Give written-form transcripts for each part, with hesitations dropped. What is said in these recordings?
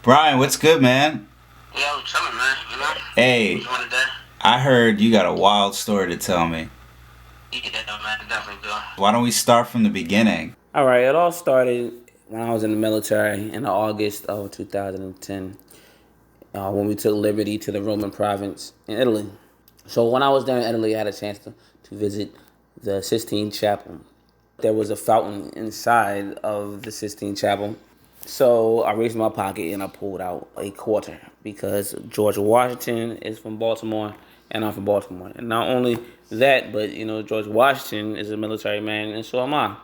Brian, what's good, man? Yeah, I'm chilling, man. You know? Hey, You want today? I heard you got a wild story to tell me. Yeah, man, definitely do. Why don't we start from the beginning? All right, it all started when I was in the military in August of 2010 when we took Liberty to the Roman province in Italy. So when I was there in Italy, I had a chance to visit the Sistine Chapel. There was a fountain inside of the Sistine Chapel. So I reached in my pocket and I pulled out a quarter because George Washington is from Baltimore and I'm from Baltimore. And not only that, but George Washington is a military man and so am I.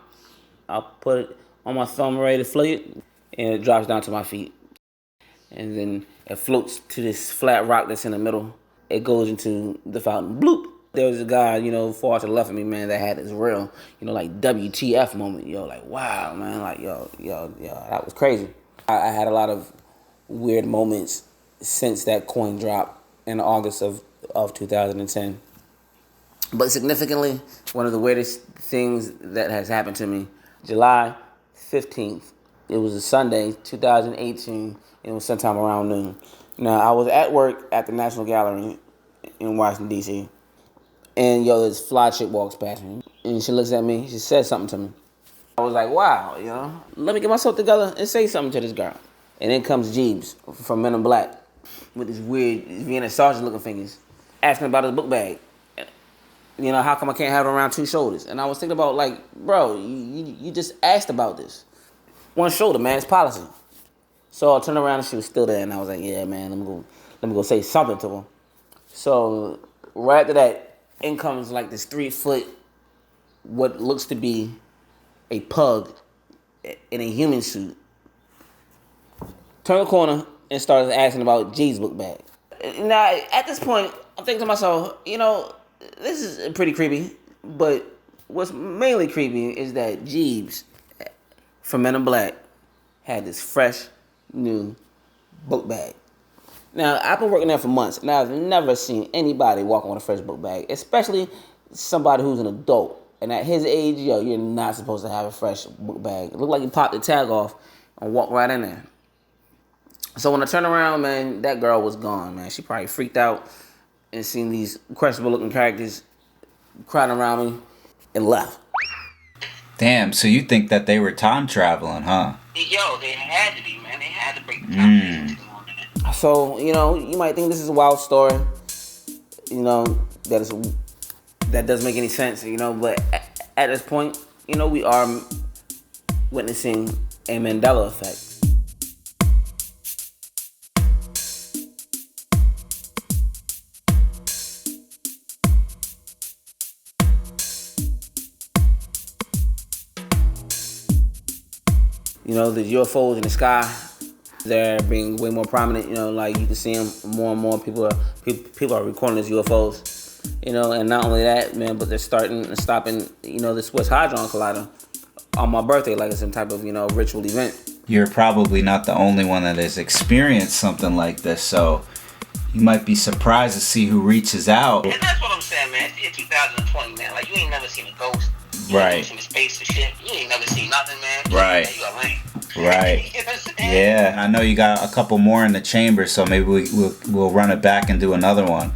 I put it on my thumb ready to flick it and it drops down to my feet. And then it floats to this flat rock that's in the middle. It goes into the fountain. Bloop! There was a guy, far to the left of me, man, that had this real, like WTF moment. Like, wow, man. Like, yo, that was crazy. I had a lot of weird moments since that coin drop in August of 2010. But significantly, one of the weirdest things that has happened to me, July 15th, it was a Sunday, 2018. It was sometime around noon. Now, I was at work at the National Gallery in Washington, D.C., and this fly chick walks past me, and she looks at me, she says something to me. I was like, wow, let me get myself together and say something to this girl. And then comes Jeeves from Men in Black with his weird Vienna Sergeant looking fingers, asking about his book bag. How come I can't have it around two shoulders? And I was thinking about, like, bro, you just asked about this. One shoulder, man, it's policy. So I turned around and she was still there, and I was like, yeah, man, let me go say something to her. So right after that, in comes like this 3-foot, what looks to be a pug in a human suit. Turn the corner and started asking about G's book bag. Now, at this point, I'm thinking to myself, this is pretty creepy, but what's mainly creepy is that Jeeves from Men in Black had this fresh, new book bag. Now, I've been working there for months, and I've never seen anybody walking with a fresh book bag, especially somebody who's an adult. And at his age, you're not supposed to have a fresh book bag. It looked like he popped the tag off and walked right in there. So when I turned around, man, that girl was gone, man. She probably freaked out and seen these questionable-looking characters crowding around me and left. Damn, so you think that they were time traveling, huh? Yo, they had to be, man. They had to break the time. So, you might think this is a wild story, that doesn't make any sense, but at this point, we are witnessing a Mandela effect. The UFOs in the sky, they're being way more prominent. Like you can see them more and more. People are recording these UFOs. And not only that, man, but they're stopping, the Swiss Hadron Collider on my birthday, like it's some type of, ritual event. You're probably not the only one that has experienced something like this, so you might be surprised to see who reaches out. And that's what I'm saying, man. It's year 2020, man. Like, you ain't never seen a ghost. You Right. ain't never seen a space or shit. You ain't never seen nothing, man. Right. You a lame. Right. You know what I'm saying? Yeah, I know you got a couple more in the chamber, so maybe we'll run it back and do another one.